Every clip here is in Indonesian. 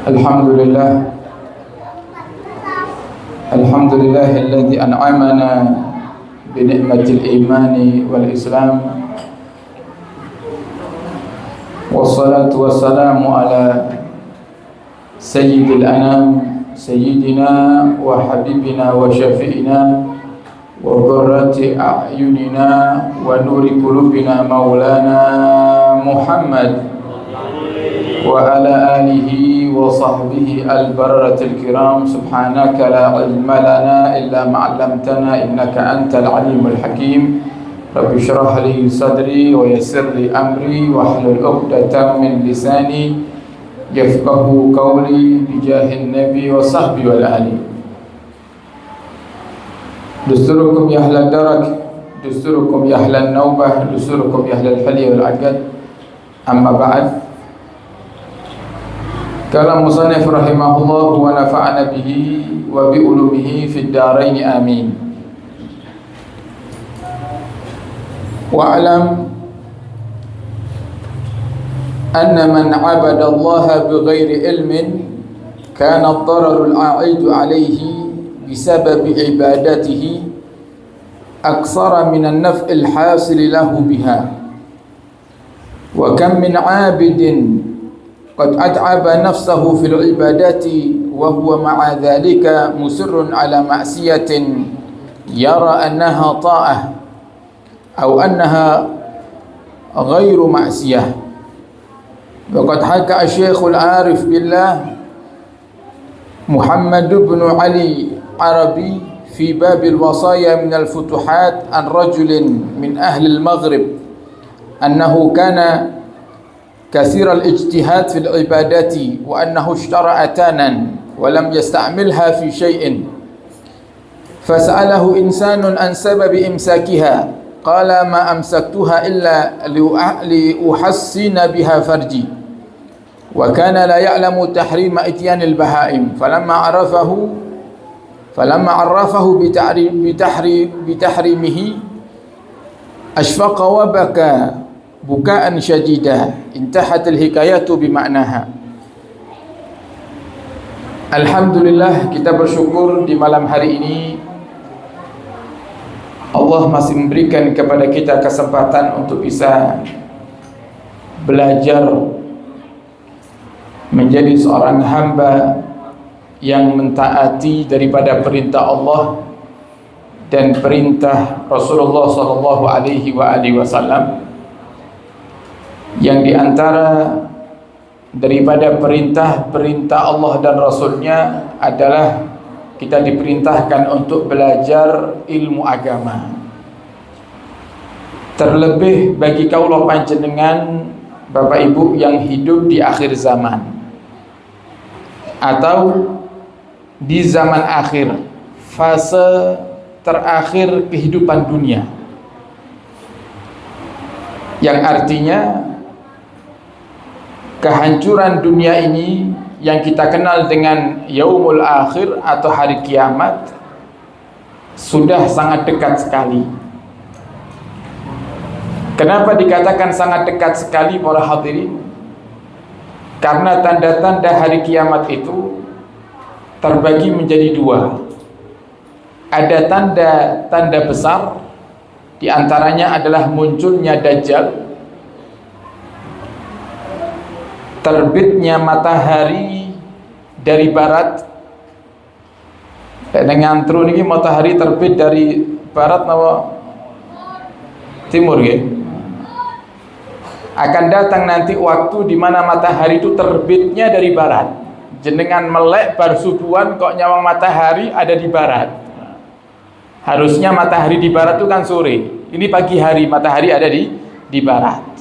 Alhamdulillah alladzi an'amana bi ni'matil imani wal islam wassalatu wassalamu ala sayyidil anam sayyidina wa habibina wa syafi'ina wa qurrati a'yunina wa nuri qulubina maulana Muhammad wa ala alihi wa sahbihi al-bararatil kiram. Subhanaka la ilma lana illa ma 'allamtana innaka antal alimul hakim. Rabbi shrah li sadri wa yassir li amri wa hlul 'uqdatam min lisani yafqahu qawli bi jahin nabi wa sahbi wal ali. Dusturukum ya ahlad darak, dusturukum ya ahlan naubah, dusturukum ya ahlal hali wal 'aqad. Amma ba'd. Kalam musannif rahimahullah wa nafa'ana bihi wa bi ulumihi fid dharain amin. Wa alam anna man 'abada Allah bighairi ilmin kana ad-dararu al-'a'idu 'alayhi bisabab ibadatihi aktsara min an-naf'i al-hasil lahu biha. Wa kam min 'abidin qad at'aba nafsahu fil ibadati wa huwa ma'a dhalika musirrun ala ma'siyatin yara annaha ta'ah aw annaha ghairu ma'siyah. Wa qad haka asy-syaikh al-arif billah Muhammad ibn Ali Arabi fi bab al-wasaya min al-futuhat an rajulin min ahli al-maghrib annahu kana كثير الاجتهاد في العبادات وأنه اشترى أتانا ولم يستعملها في شيء فسأله إنسان عن سبب إمساكها قال ما أمسكتها إلا لأحسن بها فرجي وكان لا يعلم تحريم إتيان البهائم فلما عرفه بتحريمه أشفق وبكى bukaan syadidah. Intahatil hikayatu bima'naha. Alhamdulillah, kita bersyukur di malam hari ini Allah masih memberikan kepada kita kesempatan untuk bisa belajar menjadi seorang hamba yang mentaati daripada perintah Allah dan perintah Rasulullah sallallahu alaihi wasallam. Yang diantara daripada perintah Allah dan Rasulnya adalah kita diperintahkan untuk belajar ilmu agama. Terlebih bagi kaulah panjenengan Bapak Ibu yang hidup di akhir zaman atau di zaman akhir, fase terakhir kehidupan dunia, yang artinya kehancuran dunia ini yang kita kenal dengan yaumul akhir atau hari kiamat sudah sangat dekat sekali. Kenapa dikatakan sangat dekat sekali para hadirin? Karena tanda-tanda hari kiamat itu terbagi menjadi dua. Ada tanda-tanda besar, di antaranya adalah munculnya Dajjal, terbitnya matahari dari barat. Dengan tru niki matahari terbit dari barat napa timur nggih. Akan datang nanti waktu di mana matahari itu terbitnya dari barat. Jenengan melek bar subuhan kok nyawang matahari ada di barat. Harusnya matahari di barat itu kan sore. Ini pagi hari matahari ada di barat.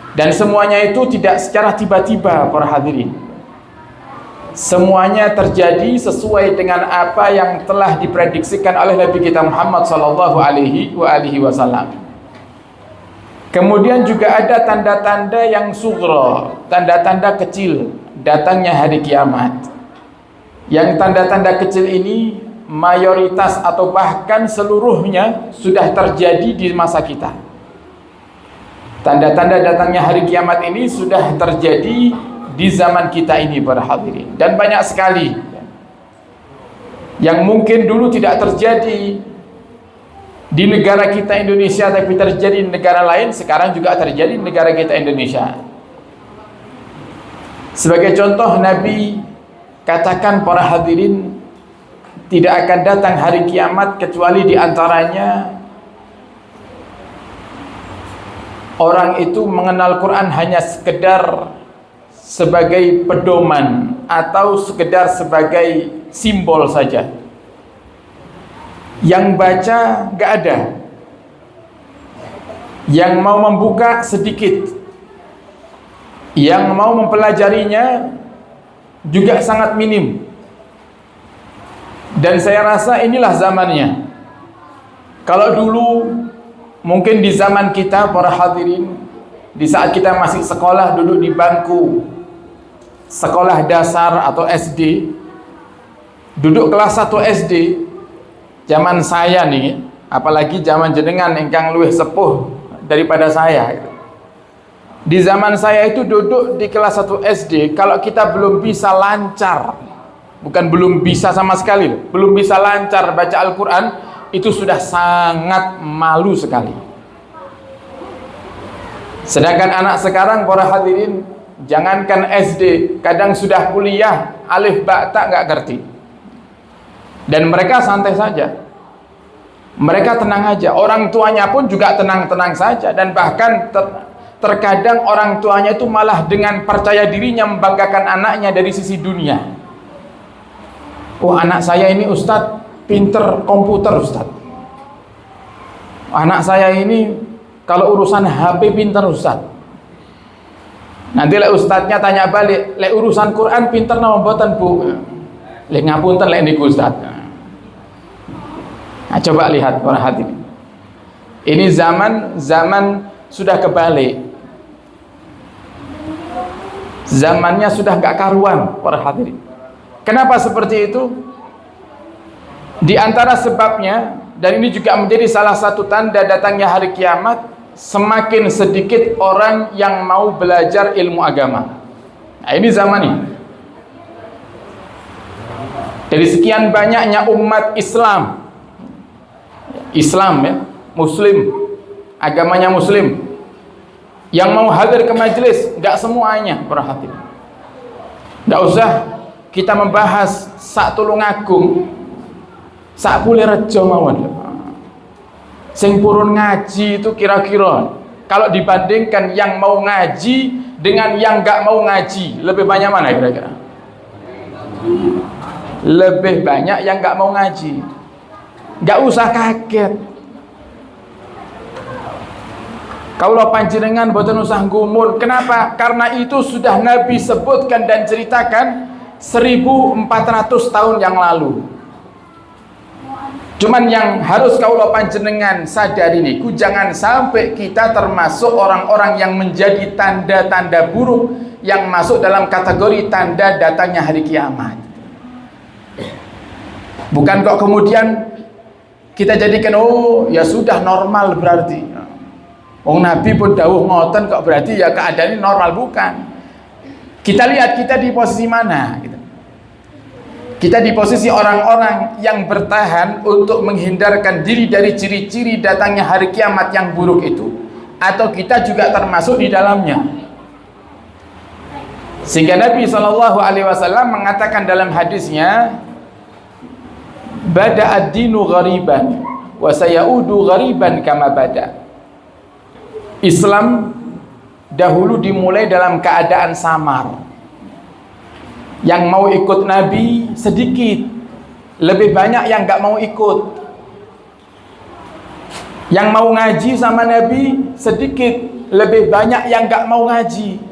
Dan semuanya itu tidak secara tiba-tiba para hadirin. Semuanya terjadi sesuai dengan apa yang telah diprediksikan oleh Nabi kita Muhammad sallallahu alaihi wasallam. Kemudian juga ada tanda-tanda yang sughra, tanda-tanda kecil datangnya hari kiamat. Yang tanda-tanda kecil ini mayoritas atau bahkan seluruhnya sudah terjadi di masa kita. Tanda-tanda datangnya hari kiamat ini sudah terjadi di zaman kita ini para hadirin, dan banyak sekali yang mungkin dulu tidak terjadi di negara kita Indonesia tapi terjadi di negara lain, sekarang juga terjadi di negara kita Indonesia. Sebagai contoh, Nabi katakan para hadirin, tidak akan datang hari kiamat kecuali di antaranya orang itu mengenal Quran hanya sekedar sebagai pedoman atau sekedar sebagai simbol saja. Yang baca gak ada, yang mau membuka sedikit, yang mau mempelajarinya juga sangat minim. Dan saya rasa inilah zamannya. Kalau dulu mungkin di zaman kita para hadirin, di saat kita masih sekolah, duduk di bangku sekolah dasar atau SD, duduk kelas 1 SD, zaman saya nih, apalagi zaman jenengan ingkang luwih sepuh daripada saya. Di zaman saya itu duduk di kelas 1 SD, kalau kita belum bisa lancar, bukan belum bisa sama sekali, belum bisa lancar baca Al-Quran, itu sudah sangat malu sekali. Sedangkan anak sekarang para hadirin, jangankan SD, kadang sudah kuliah, alif ba ta nggak ngerti. Dan mereka santai saja, mereka tenang aja, orang tuanya pun juga tenang-tenang saja. Dan bahkan terkadang orang tuanya itu malah dengan percaya dirinya membanggakan anaknya dari sisi dunia. Oh, anak saya ini Ustadz pinter komputer Ustadz, anak saya ini kalau urusan HP pinter Ustadz. Nanti lek Ustadznya tanya balik, lek urusan Quran pinter nama mboten Bu? Lek ngapunten lek niku Ustadz. Nah, coba lihat para hadirin, ini zaman sudah kebalik, zamannya sudah gak karuan para hadirin. Kenapa seperti itu? Di antara sebabnya, dan ini juga menjadi salah satu tanda datangnya hari kiamat, semakin sedikit orang yang mau belajar ilmu agama. Nah, ini zaman ini. Dari sekian banyaknya umat Islam ya, Muslim, agamanya Muslim, yang mau hadir ke majelis, gak semuanya perhatian. Gak usah kita membahas sak Tulungagung, sak Pulirejo mawon. Sing purun ngaji itu kira-kira kalau dibandingkan yang mau ngaji dengan yang gak mau ngaji, lebih banyak mana kira-kira? Lebih banyak yang gak mau ngaji. Gak usah kaget. Kaulah panjenengan boten usah gumun. Kenapa? Karena itu sudah Nabi sebutkan dan ceritakan 1400 tahun yang lalu. Cuman yang harus kaulah panjenengan sadari niku, jangan sampai kita termasuk orang-orang yang menjadi tanda-tanda buruk yang masuk dalam kategori tanda datangnya hari kiamat. Bukan kok kemudian kita jadikan, oh ya sudah normal berarti. Nabi pun dawuh ngoten kok berarti ya keadaan ini normal. Bukan. Kita lihat kita di posisi mana gitu. Kita di posisi orang-orang yang bertahan untuk menghindarkan diri dari ciri-ciri datangnya hari kiamat yang buruk itu, atau kita juga termasuk di dalamnya. Sehingga Nabi SAW mengatakan dalam hadisnya, bada ad-dinu ghariban wa sayaudu ghariban kama bada. Islam dahulu dimulai dalam keadaan samar. Yang mau ikut Nabi sedikit, lebih banyak yang gak mau ikut. Yang mau ngaji sama Nabi sedikit, lebih banyak yang gak mau ngaji.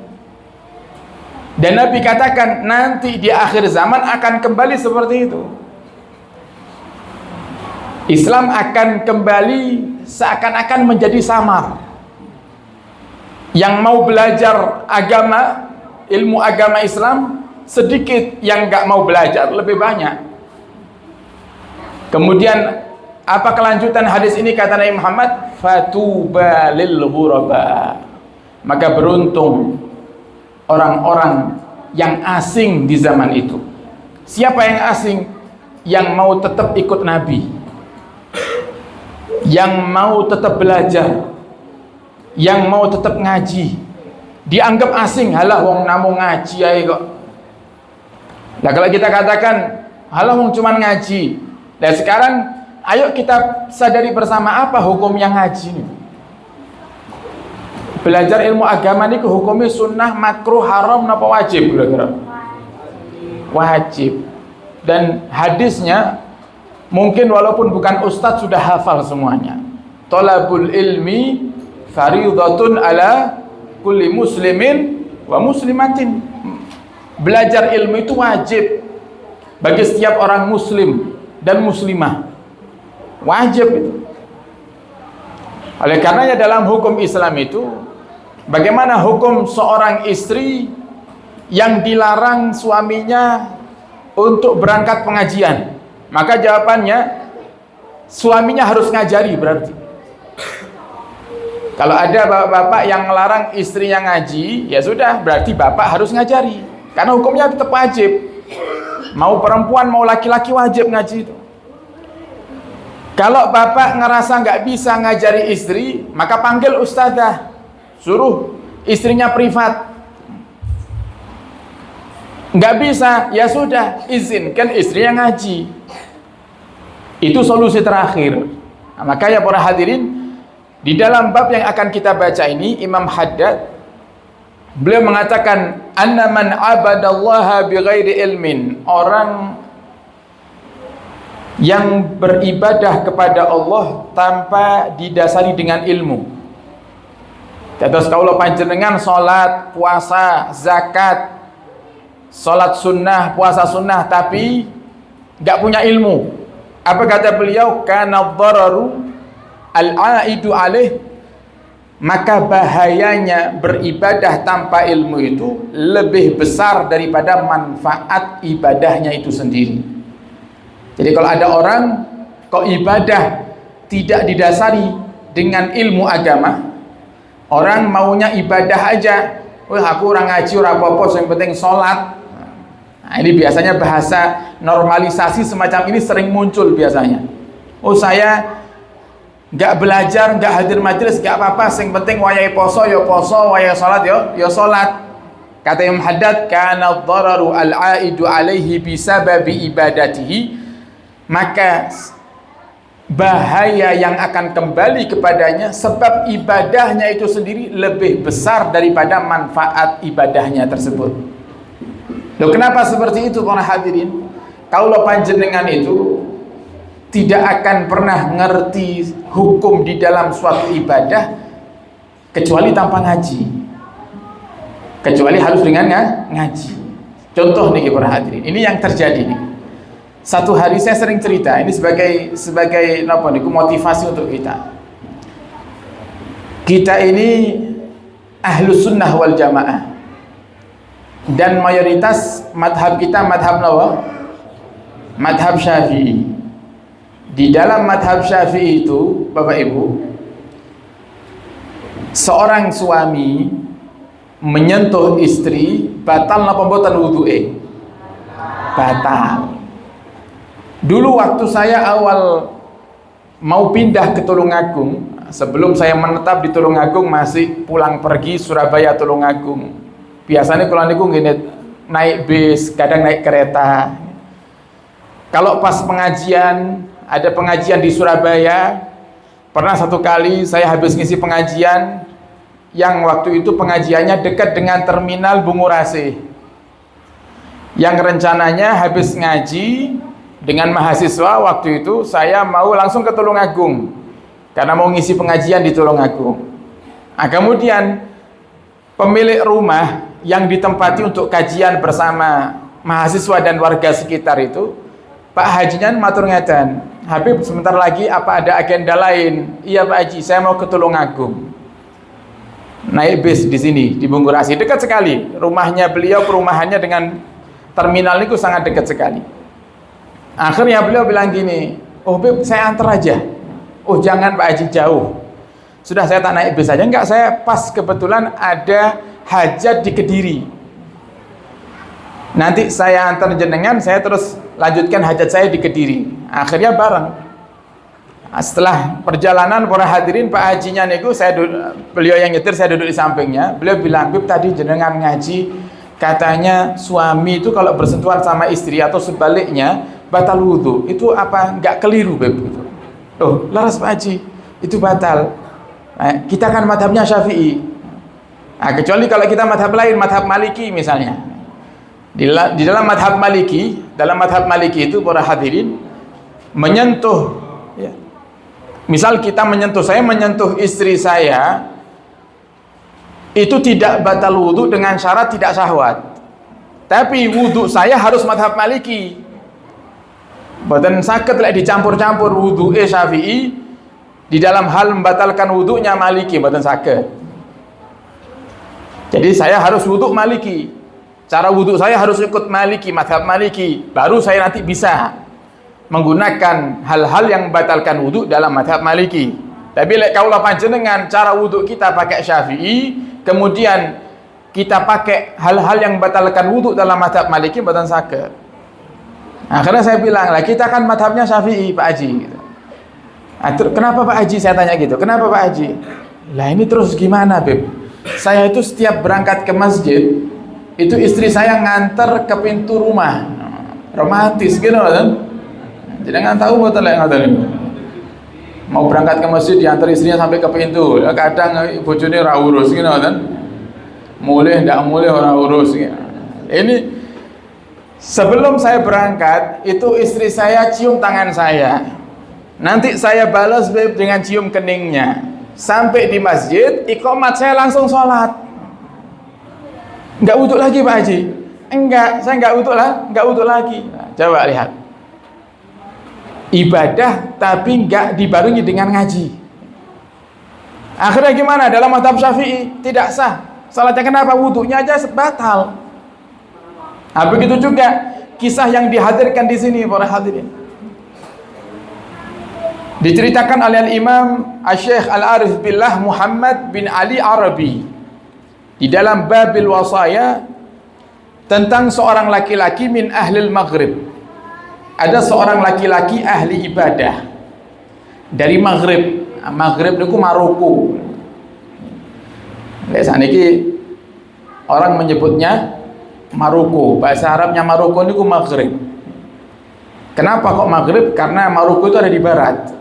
Dan Nabi katakan nanti di akhir zaman akan kembali seperti itu. Islam akan kembali seakan-akan menjadi samar. Yang mau belajar agama, ilmu agama Islam sedikit, yang gak mau belajar lebih banyak. Kemudian apa kelanjutan hadis ini? Kata Nabi Muhammad, fatuba lil ghuraba, maka beruntung orang-orang yang asing di zaman itu. Siapa yang asing? Yang mau tetap ikut Nabi, yang mau tetap belajar, yang mau tetap ngaji. Dianggap asing, halah wong namung ngaji ae kok. Nah kalau kita katakan halah wong cuman ngaji. Dan sekarang ayo kita sadari bersama apa hukumnya ngaji ini. Belajar ilmu agama ini hukumnya sunnah, makruh, haram, apa wajib kira-kira? Wajib. Dan hadisnya mungkin walaupun bukan ustadz sudah hafal semuanya. Thalabul ilmi fariidatun ala kulli muslimin wa muslimatin. Belajar ilmu itu wajib bagi setiap orang muslim dan muslimah. Wajib itu. Oleh karenanya dalam hukum Islam itu, bagaimana hukum seorang istri yang dilarang suaminya untuk berangkat pengajian? Maka jawabannya, suaminya harus ngajari berarti. Kalau ada bapak-bapak yang melarang istrinya ngaji, ya sudah, berarti bapak harus ngajari. Karena hukumnya tetap wajib. Mau perempuan, mau laki-laki wajib ngaji itu. Kalau bapak ngerasa nggak bisa ngajari istri, maka panggil ustadzah, suruh istrinya privat. Nggak bisa, ya sudah, izinkan istrinya ngaji. Itu solusi terakhir. Nah, makanya para hadirin, di dalam bab yang akan kita baca ini, Imam Haddad beliau mengatakan, anna man abadallaha bighairi ilmin, orang yang beribadah kepada Allah tanpa didasari dengan ilmu. Terus kalau panjenengan salat, puasa, zakat, salat sunnah, puasa sunnah, tapi nggak punya ilmu. Apa kata beliau? Kana dhararu al-aidu alaih, maka bahayanya beribadah tanpa ilmu itu lebih besar daripada manfaat ibadahnya itu sendiri. Jadi kalau ada orang kok ibadah tidak didasari dengan ilmu agama, orang maunya ibadah aja, wah aku orang ngaji orang apa-apa, yang penting sholat. Nah, ini biasanya bahasa normalisasi semacam ini sering muncul biasanya. Oh saya nggak belajar, nggak hadir majelis, nggak apa-apa, yang penting wayai poso, wayai sholat, yo sholat. Kata Imam Haddad, kana dhararu al-aidu alaihi bisababi ibadatihi, maka bahaya yang akan kembali kepadanya sebab ibadahnya itu sendiri lebih besar daripada manfaat ibadahnya tersebut. Loh, kenapa seperti itu para hadirin? Kalau panjenengan itu tidak akan pernah ngerti hukum di dalam suatu ibadah kecuali tanpa ngaji, kecuali harus dengan ngaji. Contoh nih para hadirin, ini yang terjadi nih. Satu hari saya sering cerita, ini sebagai apa nih, motivasi untuk kita. Kita ini ahlus sunnah wal jamaah, dan mayoritas madhab kita madhab nawa, madhab Syafi'i. Di dalam madhab Syafi'i itu, Bapak Ibu, seorang suami menyentuh istri batal napa mboten wudu'e? Batal. Dulu waktu saya awal mau pindah ke Tulungagung, sebelum saya menetap di Tulungagung, masih pulang pergi Surabaya Tulungagung. Biasanya kalau niku gini, naik bis, kadang naik kereta. Kalau pas pengajian, ada pengajian di Surabaya, pernah satu kali saya habis ngisi pengajian, yang waktu itu pengajiannya dekat dengan terminal Bungurasi, yang rencananya habis ngaji dengan mahasiswa waktu itu saya mau langsung ke Tulungagung karena mau ngisi pengajian di Tulungagung. Nah, kemudian pemilik rumah yang ditempati untuk kajian bersama mahasiswa dan warga sekitar itu, Pak Hajinya matur ngeten, Habib sebentar lagi apa ada agenda lain? Iya Pak Haji, saya mau ke Tulungagung. Naik bis di sini di Bungurasi, dekat sekali rumahnya beliau, perumahannya dengan terminal itu sangat dekat sekali. Akhirnya beliau bilang gini, oh Beb saya antar aja. Oh jangan Pak Haji, jauh. Sudah saya tak naik bis aja. Enggak, saya pas kebetulan ada hajat di Kediri. Nanti saya antar jenengan, saya terus lanjutkan hajat saya di Kediri. Akhirnya bareng. Setelah perjalanan para hadirin, Pak Hajinya niku beliau yang nyetir, saya duduk di sampingnya. Beliau bilang, "Bib, tadi jenengan ngaji katanya suami itu kalau bersentuhan sama istri atau sebaliknya batal wudu. Itu apa enggak keliru, Bib?" Gitu. "Oh, laras Pak Haji, itu batal. Kita kan madhabnya Syafi'i. Kecuali kalau kita madhab lain, madhab Maliki misalnya. Di dalam madhab Maliki itu para hadirin menyentuh, ya, misal saya menyentuh istri saya, itu tidak batal wudhu dengan syarat tidak syahwat. Tapi wudhu saya harus madhab Maliki. Badan sakit lek dicampur-campur wudhu Syafi'i di dalam hal membatalkan wudhunya Maliki, badan sakit. Jadi saya harus wudhu Maliki. Cara wudhu saya harus ikut Maliki, madhab Maliki. Baru saya nanti bisa menggunakan hal-hal yang membatalkan wudhu dalam madhab Maliki. Tapi lek kaulah panjenengan cara wudhu kita pakai Syafi'i, kemudian kita pakai hal-hal yang membatalkan wudhu dalam madhab Maliki, badan sakit. Akhirnya saya bilang, lah kita kan madhabnya Syafi'i Pak Haji. Gitu. Kenapa Pak Haji? Saya tanya gitu. Kenapa Pak Haji? Lah ini terus gimana, Beb? Saya itu setiap berangkat ke masjid, itu istri saya nganter ke pintu rumah. Romantis gitu kan? Jangan tahu betul yang ngatain. Mau berangkat ke masjid diantar istrinya sampai ke pintu. Kadang bojone ora urus gitu kan? Mulai ndak mulai ora urus gitu. Ini sebelum saya berangkat, itu istri saya cium tangan saya. Nanti saya balas dengan cium keningnya. Sampai di masjid, iqamat saya langsung sholat. Enggak wudhu lagi Pak Haji? Enggak, saya enggak wudhu lagi. Nah, coba lihat. Ibadah tapi enggak dibarengi dengan ngaji. Akhirnya gimana? Dalam mazhab Syafi'i tidak sah. Salatnya kenapa? Wudhunya aja batal. Nah, begitu juga kisah yang dihadirkan di sini para hadirin. Diceritakan oleh Imam Syekh Al-Arif Billah Muhammad bin Ali Arabi di dalam Babil Wasaya tentang seorang laki-laki min ahlil Maghrib. Ada seorang laki-laki ahli ibadah dari Maghrib. Maghrib itu Maroko. Saniki orang menyebutnya Maroko. Bahasa Arabnya Maroko itu Maghrib. Kenapa kok Maghrib? Karena Maroko itu ada di barat.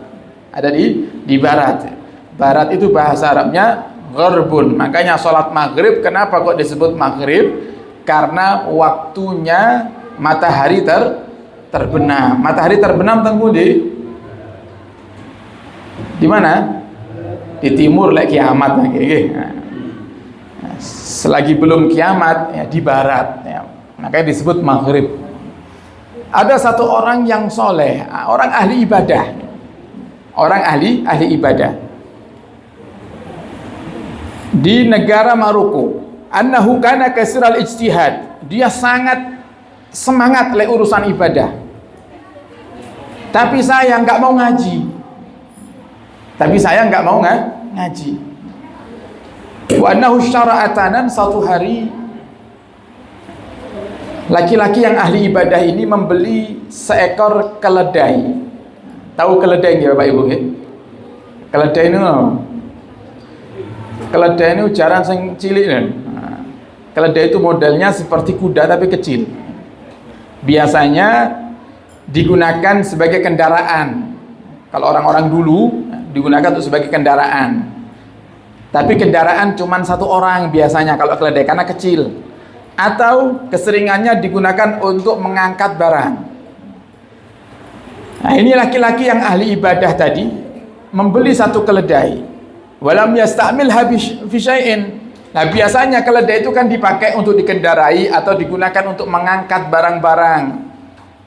Ada di barat. Barat itu bahasa Arabnya Gharbun. Makanya sholat Maghrib, kenapa kok disebut Maghrib? Karena waktunya matahari terbenam. Matahari terbenam tengku di mana? Di timur lek kiamat. Selagi belum kiamat ya, di barat ya. Makanya disebut Maghrib. Ada satu orang yang soleh, orang ahli ibadah. Orang ahli ibadah di negara Maroko. Annahu kana kasiral ijtihad. Dia sangat semangat oleh urusan ibadah. Tapi saya nggak mau ngaji. Wa annahu syara'atanan, satu hari laki-laki yang ahli ibadah ini membeli seekor keledai. Tahu keledai nggih Bapak Ibu nggih? Keledai ini ujaran sing cilik kan. Keledai itu modelnya seperti kuda tapi kecil. Biasanya digunakan sebagai kendaraan. Kalau orang-orang dulu digunakan untuk sebagai kendaraan. Tapi kendaraan cuma satu orang biasanya kalau keledai karena kecil. Atau keseringannya digunakan untuk mengangkat barang. Nah, ini laki-laki yang ahli ibadah tadi membeli satu keledai. Walam yasta'milha fi syai'in. Nah, biasanya keledai itu kan dipakai untuk dikendarai atau digunakan untuk mengangkat barang-barang.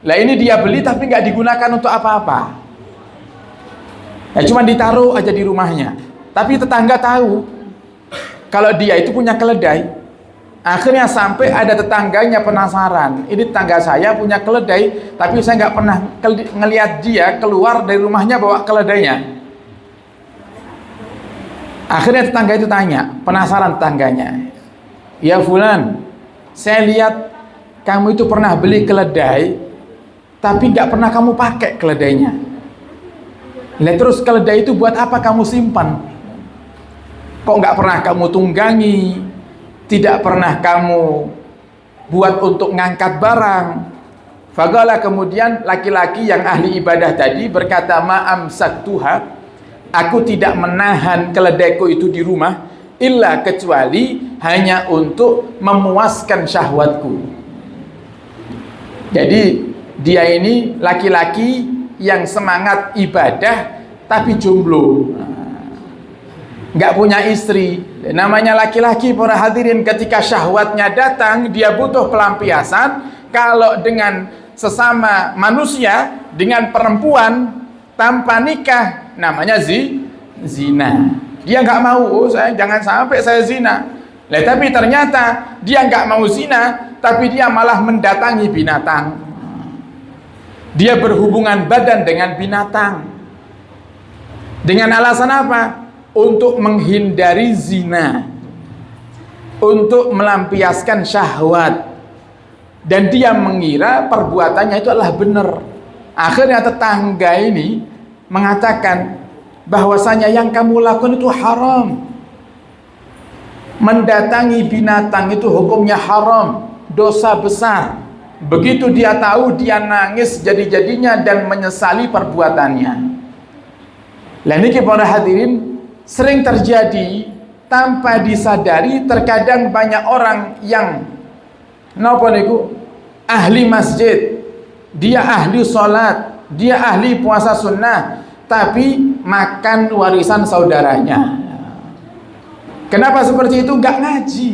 Lah ini dia beli tapi nggak digunakan untuk apa-apa. Ya cuma ditaruh aja di rumahnya. Tapi tetangga tahu kalau dia itu punya keledai. Akhirnya sampai ada tetangganya penasaran, ini tetangga saya punya keledai, tapi saya nggak pernah ngelihat dia keluar dari rumahnya bawa keledainya. Akhirnya tetangga itu tanya, penasaran tetangganya, ya Fulan, saya lihat kamu itu pernah beli keledai, tapi nggak pernah kamu pakai keledainya. Nah, terus keledai itu buat apa kamu simpan? Kok nggak pernah kamu tunggangi, tidak pernah kamu buat untuk ngangkat barang? Fagala, kemudian laki-laki yang ahli ibadah tadi berkata, ma'am saktuha, aku tidak menahan keledaiku itu di rumah, illa kecuali hanya untuk memuaskan syahwatku. Jadi dia ini laki-laki yang semangat ibadah tapi jomblo, nggak punya istri. Namanya laki-laki, para hadirin, ketika syahwatnya datang dia butuh pelampiasan. Kalau dengan sesama manusia, dengan perempuan tanpa nikah, namanya zina. Dia nggak mau, saya jangan sampai saya zina. Tapi ternyata dia nggak mau zina, tapi dia malah mendatangi binatang. Dia berhubungan badan dengan binatang. Dengan alasan apa? Untuk menghindari zina, untuk melampiaskan syahwat. Dan dia mengira perbuatannya itu adalah benar. Akhirnya tetangga ini mengatakan bahwasanya yang kamu lakukan itu haram. Mendatangi binatang itu hukumnya haram, dosa besar. Begitu dia tahu, dia nangis jadi-jadinya dan menyesali perbuatannya. Lalu ini para hadirin, sering terjadi tanpa disadari. Terkadang banyak orang yang ahli masjid, dia ahli sholat, dia ahli puasa sunnah, tapi makan warisan saudaranya. Kenapa seperti itu? Gak ngaji.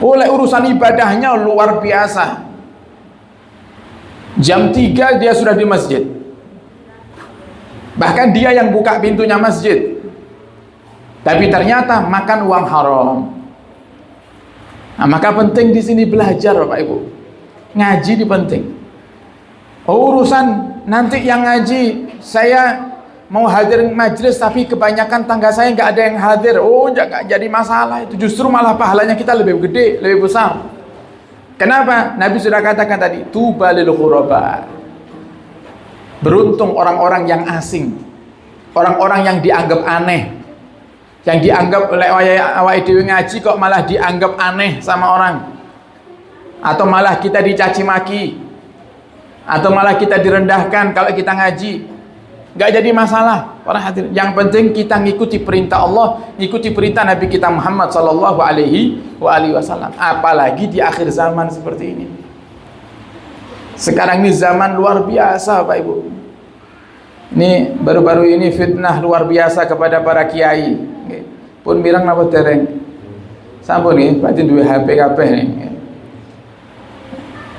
Oleh urusan ibadahnya luar biasa. Jam 3 dia sudah di masjid. Bahkan dia yang buka pintunya masjid. Tapi ternyata makan uang haram. Nah, maka penting di sini belajar, Bapak Ibu. Ngaji ini penting. Urusan nanti yang ngaji, saya mau hadir majelis tapi kebanyakan tangga saya nggak ada yang hadir. Nggak jadi masalah itu. Justru malah pahalanya kita lebih gede, lebih besar. Kenapa? Nabi sudah katakan tadi, tuba lil ghuraba. Beruntung orang-orang yang asing, orang-orang yang dianggap aneh, yang dianggap oleh awake dhewe ngaji kok malah dianggap aneh sama orang, atau malah kita dicaci maki, atau malah kita direndahkan kalau kita ngaji. Gak jadi masalah, para hadirin. Yang penting kita ngikuti perintah Allah, ngikuti perintah Nabi kita Muhammad sallallahu alaihi wasallam. Apalagi di akhir zaman seperti ini. Sekarang ini zaman luar biasa, Pak Ibu. Ini baru-baru ini fitnah luar biasa kepada para kiai. Pun mirang napa dereng. Sampun nih, pancen duwe HP kabeh nih.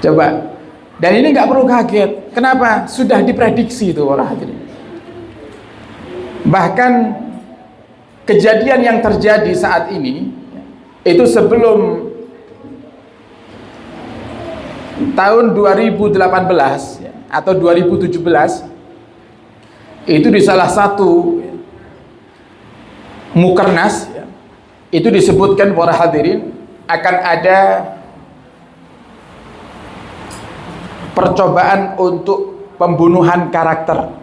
Coba. Dan ini nggak perlu kaget. Kenapa? Sudah diprediksi itu, para hadirin. Bahkan kejadian yang terjadi saat ini itu sebelum tahun 2018 atau 2017, itu di salah satu mukernas itu disebutkan, para hadirin, akan ada percobaan untuk pembunuhan karakter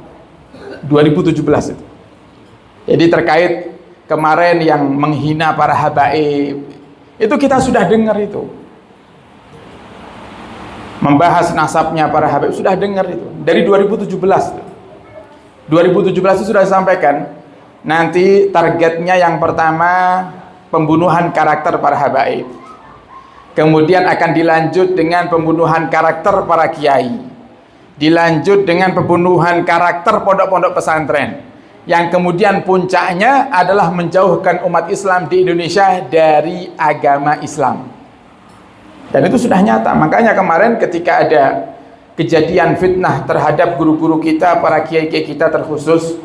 2017 itu. Jadi terkait kemarin yang menghina para habaib, itu kita sudah dengar itu. Membahas nasabnya para habaib, sudah dengar itu. Dari 2017. 2017 itu sudah disampaikan. Nanti targetnya yang pertama pembunuhan karakter para habaib. Kemudian akan dilanjut dengan pembunuhan karakter para kiai. Dilanjut dengan pembunuhan karakter pondok-pondok pesantren. Yang kemudian puncaknya adalah menjauhkan umat Islam di Indonesia dari agama Islam. Dan itu sudah nyata. Makanya kemarin ketika ada kejadian fitnah terhadap guru-guru kita, para kiai-kiai kita, terkhusus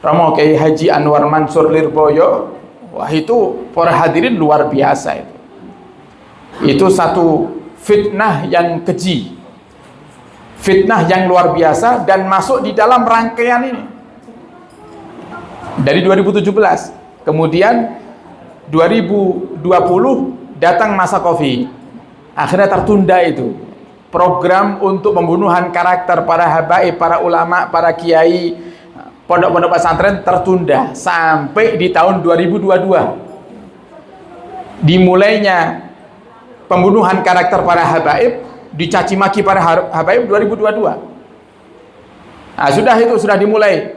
Romo Kiai Haji Anwar Mansur Lirboyo, wah itu para hadirin luar biasa itu. Itu satu fitnah yang keji, fitnah yang luar biasa, dan masuk di dalam rangkaian ini. Dari 2017, kemudian 2020 datang masa Covid. Akhirnya tertunda itu program untuk pembunuhan karakter para habaib, para ulama, para kiai, pondok-pondok pesantren tertunda sampai di tahun 2022. Dimulainya pembunuhan karakter para habaib, dicaci maki para habaib 2022. Nah, sudah dimulai.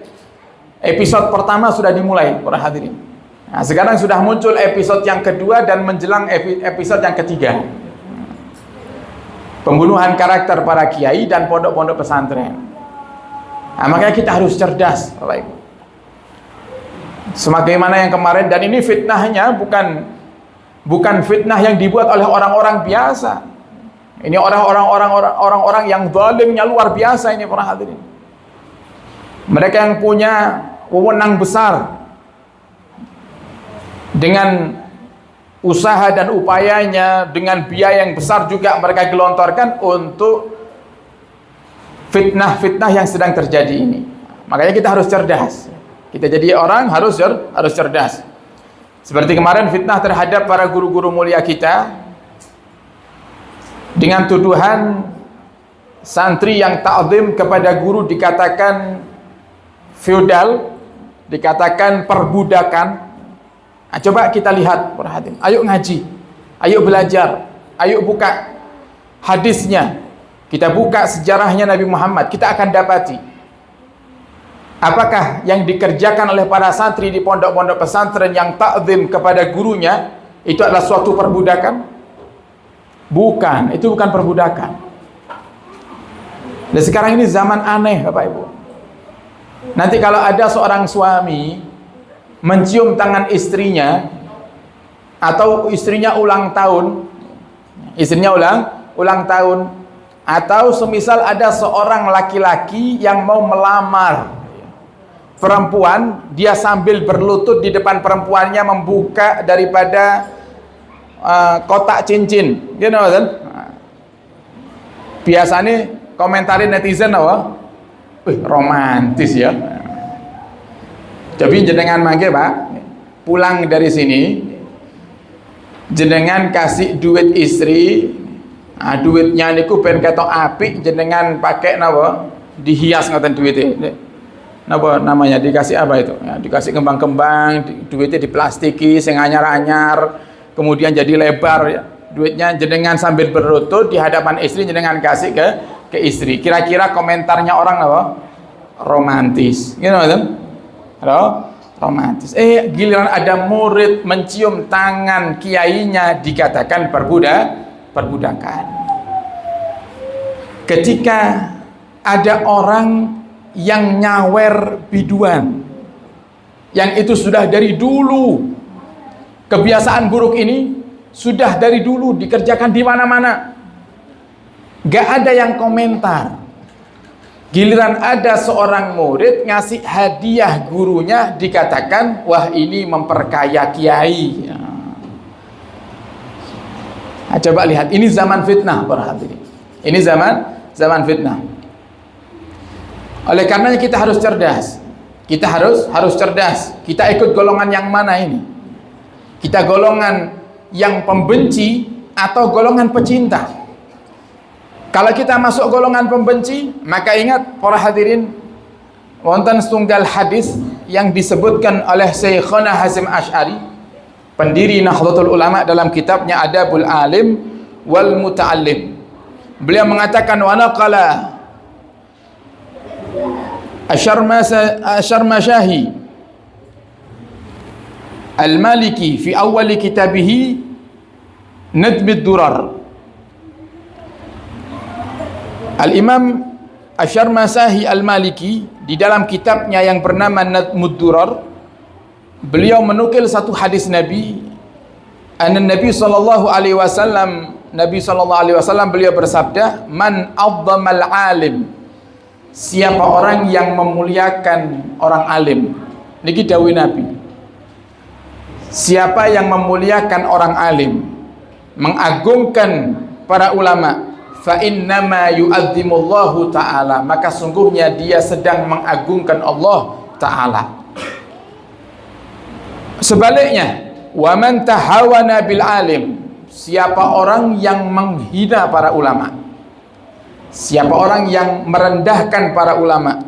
Episode pertama sudah dimulai, para hadirin. Nah, sekarang sudah muncul episode yang kedua dan menjelang episode yang ketiga. Pembunuhan karakter para kiai dan pondok-pondok pesantren. Nah, makanya kita harus cerdas, Bapak Ibu. Sebagaimana yang kemarin, dan ini fitnahnya bukan fitnah yang dibuat oleh orang-orang biasa. Ini orang-orang yang zalimnya luar biasa ini, para hadirin. Mereka yang punya wewenang besar dengan usaha dan upayanya, dengan biaya yang besar juga mereka gelontorkan untuk fitnah-fitnah yang sedang terjadi ini. Makanya kita harus cerdas. Kita jadi orang harus cerdas. Seperti kemarin fitnah terhadap para guru-guru mulia kita dengan tuduhan santri yang ta'zim kepada guru dikatakan feodal, dikatakan perbudakan. Nah, coba kita lihat, perhatian. Ayo ngaji, ayo belajar, ayo buka hadisnya, kita buka sejarahnya Nabi Muhammad, kita akan dapati apakah yang dikerjakan oleh para santri di pondok-pondok pesantren yang ta'zim kepada gurunya itu adalah suatu perbudakan? Bukan, itu bukan perbudakan. Dan sekarang ini zaman aneh, Bapak Ibu. Nanti kalau ada seorang suami mencium tangan istrinya, atau istrinya ulang tahun, atau semisal ada seorang laki-laki yang mau melamar perempuan, dia sambil berlutut di depan perempuannya membuka daripada kotak cincin, you know, kan? Biasanya komentarin netizen apa? Romantis ya. Tapi jenengan mangke Pak, pulang dari sini, jenengan kasih duit istri, nah, duitnya niku ben ketok apik, jenengan pakai napa? Dihias ngoten duitnya. Napa namanya? Dikasih apa itu? Ya, dikasih kembang-kembang, duitnya diplastiki sing anyar-anyar, kemudian jadi lebar ya. Duitnya jenengan sambil berlutut di hadapan istri, jenengan kasih ke istri. Kira-kira komentarnya orang apa? Romantis. Gitu kan? Halo? Romantis. Giliran ada murid mencium tangan kiainya dikatakan perbudakan. Ketika ada orang yang nyawer biduan, yang itu sudah dari dulu, kebiasaan buruk ini sudah dari dulu dikerjakan di mana-mana, gak ada yang komentar. Giliran ada seorang murid ngasih hadiah gurunya dikatakan, wah ini memperkaya kiai. Nah, coba lihat, ini zaman fitnah, para hadirin. Ini zaman fitnah. Oleh karenanya kita harus cerdas. Kita harus cerdas. Kita ikut golongan yang mana ini? Kita golongan yang pembenci atau golongan pecinta? Kalau kita masuk golongan pembenci, maka ingat para hadirin, wonten setunggal hadis yang disebutkan oleh Syekhona Hasyim Asy'ari, pendiri Nahdlatul Ulama, dalam kitabnya Adabul Alim wal Muta'allim. Beliau mengatakan, wa naqala Asyarmasyahi Al-Maliki fi awal kitabihi Nadmid Durar. Al-Imam Asyarmasyahi Al-Maliki di dalam kitabnya yang bernama Nadmud Durar, beliau menukil satu hadis Nabi, Nabi sallallahu alaihi wasallam beliau bersabda, man adzamal alim, siapa orang yang memuliakan orang alim. Niki dawuh Nabi, siapa yang memuliakan orang alim, mengagungkan para ulama, fa innama yu'azzimullahu ta'ala, maka sungguhnya dia sedang mengagungkan Allah ta'ala. Sebaliknya, wa man tahawana bil alim, siapa orang yang menghina para ulama, siapa orang yang merendahkan para ulama,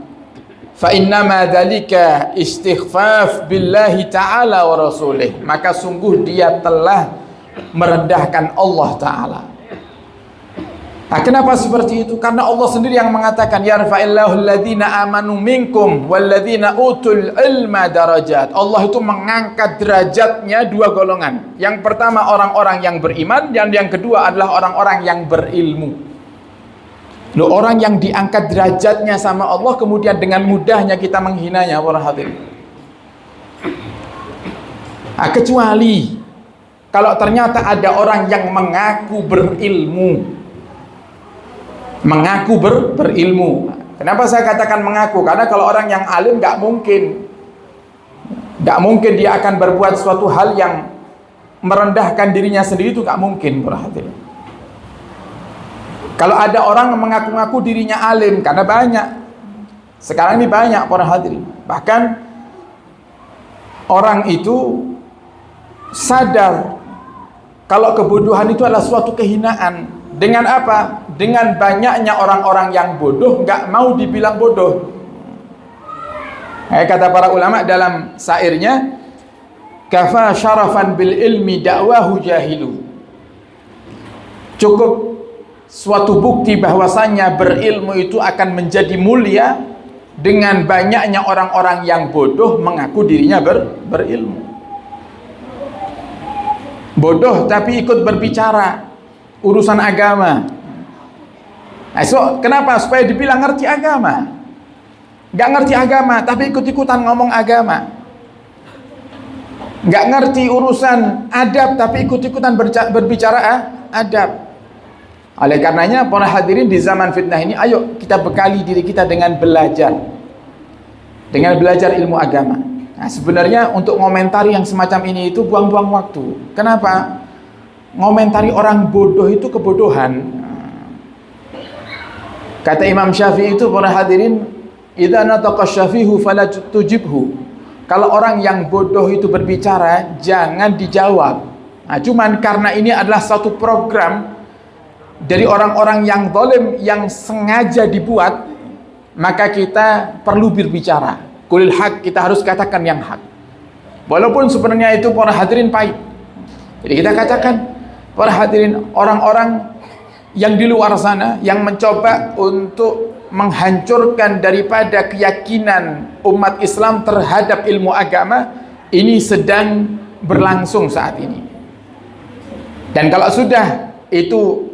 fa innama dzalika istighfaf billahi ta'ala wa rasulih, maka sungguh dia telah merendahkan Allah Ta'ala. Nah, kenapa seperti itu? Karena Allah sendiri yang mengatakan yarfa'illahu alladhina amanu minkum walladhina utul ilma darajat. Allah itu mengangkat derajatnya dua golongan. Yang pertama orang-orang yang beriman, dan yang kedua adalah orang-orang yang berilmu. Loh, orang yang diangkat derajatnya sama Allah, kemudian dengan mudahnya kita menghinanya, para hadirin. Nah, kecuali kalau ternyata ada orang yang mengaku berilmu, berilmu. Kenapa saya katakan mengaku? Karena kalau orang yang alim nggak mungkin dia akan berbuat suatu hal yang merendahkan dirinya sendiri, itu nggak mungkin, para hadirin. Kalau ada orang mengaku-ngaku dirinya alim, karena banyak sekarang ini banyak, para hadirin, bahkan orang itu sadar kalau kebodohan itu adalah suatu kehinaan. Dengan apa? Dengan banyaknya orang-orang yang bodoh, nggak mau dibilang bodoh. Kata para ulama dalam syairnya, kafa syarafan bil ilmi da'wahu jahilu. Cukup suatu bukti bahwasannya berilmu itu akan menjadi mulia dengan banyaknya orang-orang yang bodoh mengaku dirinya berilmu. Bodoh tapi ikut berbicara urusan agama. Nah, kenapa? Supaya dibilang ngerti agama. Gak ngerti agama tapi ikut-ikutan ngomong agama. Gak ngerti urusan adab tapi ikut-ikutan berbicara adab. Oleh karenanya para hadirin, di zaman fitnah ini, ayo kita bekali diri kita dengan belajar ilmu agama. Nah, sebenarnya untuk ngomentari yang semacam ini itu buang-buang waktu. Kenapa? Ngomentari orang bodoh itu kebodohan. Kata Imam Syafi'i itu, para hadirin, idza nataqa syafihu fala tujibhu. Kalau orang yang bodoh itu berbicara, jangan dijawab. Nah, cuman karena ini adalah satu program dari orang-orang yang zalim yang sengaja dibuat, maka kita perlu berbicara. Qulil haq, kita harus katakan yang hak. Walaupun sebenarnya itu, para hadirin, pahit. Jadi kita katakan, para hadirin, orang-orang yang di luar sana yang mencoba untuk menghancurkan daripada keyakinan umat Islam terhadap ilmu agama, ini sedang berlangsung saat ini. Dan kalau sudah itu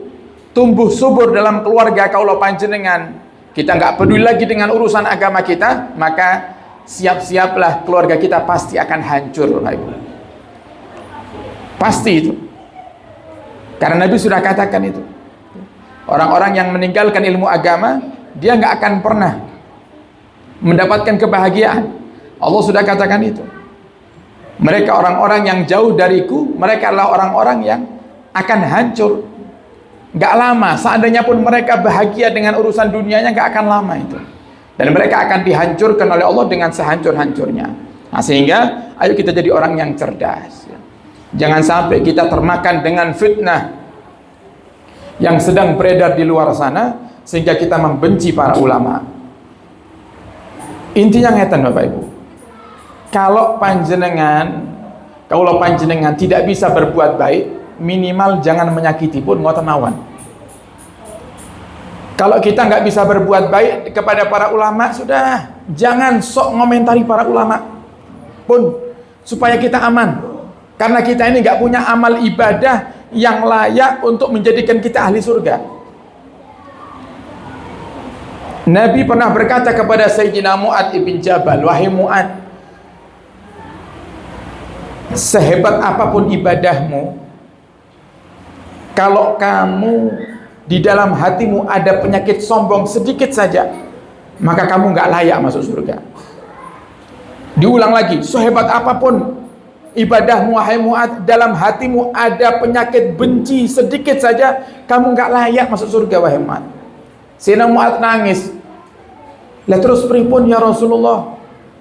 tumbuh subur dalam keluarga kaula panjenengan, kita nggak peduli lagi dengan urusan agama kita, maka siap-siaplah keluarga kita pasti akan hancur, Bapak Ibu. Pasti itu. Karena Nabi sudah katakan itu. Orang-orang yang meninggalkan ilmu agama, dia nggak akan pernah mendapatkan kebahagiaan. Allah sudah katakan itu. Mereka orang-orang yang jauh dariku, mereka adalah orang-orang yang akan hancur. Nggak lama, seandainya pun mereka bahagia dengan urusan dunianya, nggak akan lama itu. Dan mereka akan dihancurkan oleh Allah dengan sehancur-hancurnya. Nah, sehingga ayo kita jadi orang yang cerdas. Jangan sampai kita termakan dengan fitnah yang sedang beredar di luar sana, sehingga kita membenci para ulama. Intinya ngeten, Bapak Ibu. Kalau panjenengan tidak bisa berbuat baik, minimal jangan menyakiti pun ngoten mawon. Kalau kita nggak bisa berbuat baik kepada para ulama, sudah jangan sok ngomentari para ulama pun, supaya kita aman. Karena kita ini nggak punya amal ibadah yang layak untuk menjadikan kita ahli surga. Nabi pernah berkata kepada Sayyidina Mu'ad ibn Jabal, wahai Mu'ad, sehebat apapun ibadahmu, kalau kamu di dalam hatimu ada penyakit sombong sedikit saja, maka kamu nggak layak masuk surga. Diulang lagi, sehebat apapun ibadahmu, wahai Mu'ad, dalam hatimu ada penyakit benci sedikit saja, kamu nggak layak masuk surga, wahai Mu'ad. Sayyidina Mu'ad nangis. Lah terus pripun ya Rasulullah?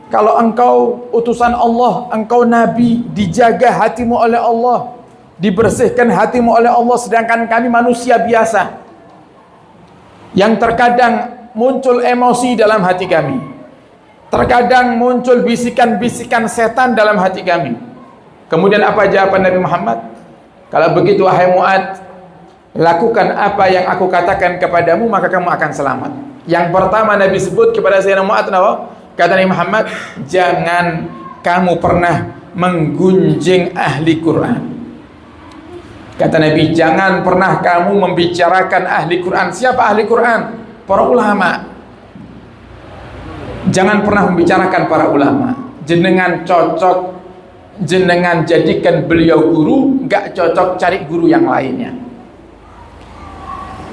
Kalau engkau utusan Allah, engkau nabi, dijaga hatimu oleh Allah, dibersihkan hatimu oleh Allah, sedangkan kami manusia biasa yang terkadang muncul emosi dalam hati kami, terkadang muncul bisikan-bisikan setan dalam hati kami. Kemudian apa jawaban Nabi Muhammad? Kalau begitu wahai Mu'ad, lakukan apa yang aku katakan kepadamu, maka kamu akan selamat. Yang pertama Nabi sebut kepada Sayyidina Mu'ad, kata Nabi Muhammad, jangan kamu pernah menggunjing ahli Quran. Kata Nabi, jangan pernah kamu membicarakan ahli Quran. Siapa ahli Quran? Para ulama. Jangan pernah membicarakan para ulama. Jenengan cocok, jenengan jadikan beliau guru, gak cocok cari guru yang lainnya.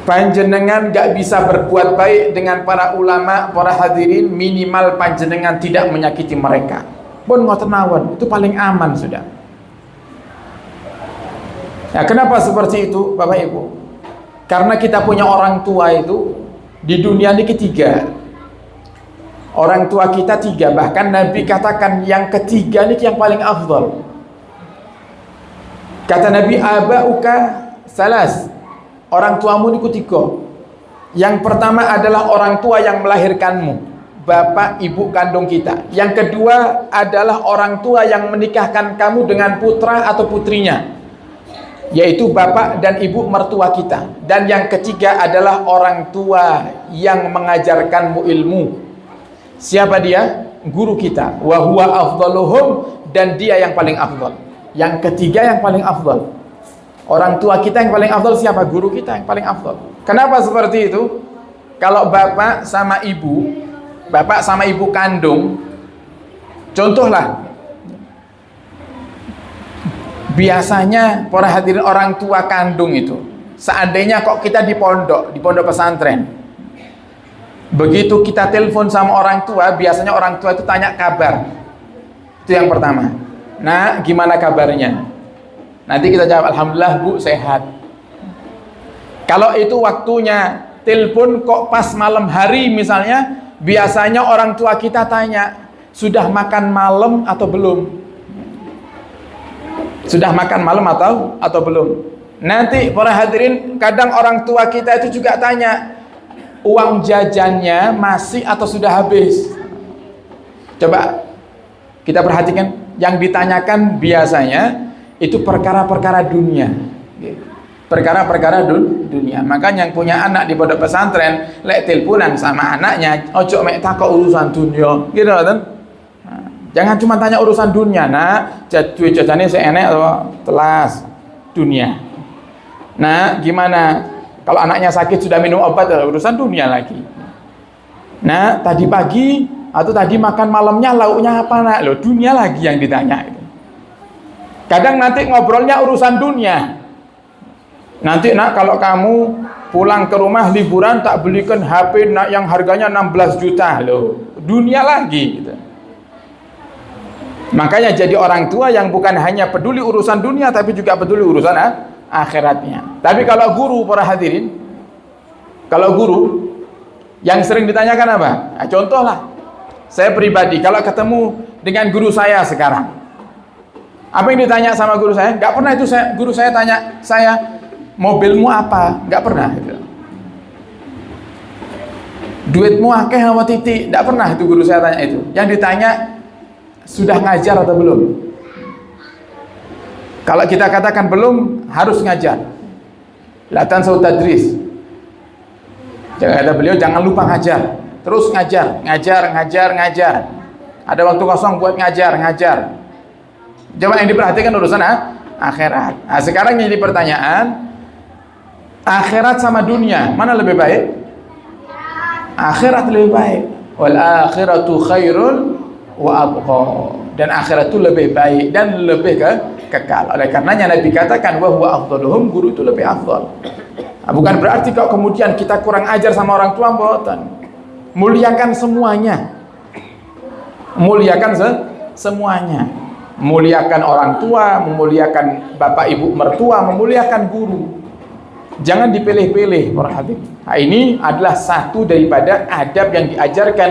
Panjenengan gak bisa berbuat baik dengan para ulama, para hadirin, minimal panjenengan tidak menyakiti mereka. Pun ngoten mawon, itu paling aman sudah. Nah, kenapa seperti itu Bapak Ibu? Karena kita punya orang tua itu di dunia ini ketiga. Orang tua kita tiga, bahkan Nabi katakan yang ketiga ini yang paling afdal. Kata Nabi, aba'uka salas, orang tuamu ini tiga. Yang pertama adalah orang tua yang melahirkanmu, bapak ibu kandung kita. Yang kedua adalah orang tua yang menikahkan kamu dengan putra atau putrinya, yaitu bapak dan ibu mertua kita. Dan yang ketiga adalah orang tua yang mengajarkanmu ilmu. Siapa dia? Guru kita. Wa huwa afdaluhum, dan dia yang paling afdal. Yang ketiga yang paling afdal. Orang tua kita yang paling afdal siapa? Guru kita yang paling afdal. Kenapa seperti itu? Kalau bapak sama ibu kandung, contohlah, biasanya para hadirin orang tua kandung itu, seandainya kok kita di pondok pesantren, begitu kita telepon sama orang tua, biasanya orang tua itu tanya kabar. Itu yang pertama. Nah, gimana kabarnya? Nanti kita jawab, alhamdulillah Bu, sehat. Kalau itu waktunya telepon kok pas malam hari misalnya, biasanya orang tua kita tanya, sudah makan malam atau belum? Sudah makan malam atau belum? Nanti para hadirin, kadang orang tua kita itu juga tanya, uang jajannya masih atau sudah habis? Coba kita perhatikan, yang ditanyakan biasanya itu perkara-perkara dunia. Perkara-perkara dunia. Makanya yang punya anak di pondok pesantren, lek teleponan sama anaknya, ojo mek takok urusan dunia, gitu kan? Jangan cuma tanya urusan dunia, nah, jajane seenek atau telas dunia. Nah, gimana kalau anaknya sakit sudah minum obat, urusan dunia lagi. Nah, tadi pagi atau tadi makan malamnya lauknya apa nak? Loh, dunia lagi yang ditanya. Kadang nanti ngobrolnya urusan dunia. Nanti nak, kalau kamu pulang ke rumah liburan tak belikan HP nak yang harganya 16 juta, loh, dunia lagi gitu. Makanya jadi orang tua yang bukan hanya peduli urusan dunia, tapi juga peduli urusan akhiratnya. Tapi kalau guru, para hadirin, kalau guru yang sering ditanyakan apa? Nah, contohlah, saya pribadi kalau ketemu dengan guru saya sekarang, apa yang ditanya sama guru saya? Nggak pernah itu guru saya tanya saya, mobilmu apa? Nggak pernah gitu. Duitmu akeh sama titik? Nggak pernah itu guru saya tanya itu. Yang ditanya, sudah ngajar atau belum? Kalau kita katakan belum, harus ngajar. Latan saut tadris. Jangan, kata beliau, jangan lupa ngajar. Terus ngajar. Ada waktu kosong buat ngajar. Coba yang diperhatikan urusan akhirat. Nah, sekarang jadi pertanyaan, akhirat sama dunia, mana lebih baik? Akhirat lebih baik. Wal akhiratu khairun wa abqa. Dan akhirat itu lebih baik dan lebih kekal. Oleh karenanya Nabi katakan, wa huwa afdaluhum, guru itu lebih afdal. Nah, bukan berarti kalau kemudian kita kurang ajar sama orang tua, mboten. Muliakan semuanya. Muliakan semuanya. Muliakan orang tua, memuliakan bapak ibu mertua, memuliakan guru. Jangan dipilih-pilih, para hadirin. Nah, ini adalah satu daripada adab yang diajarkan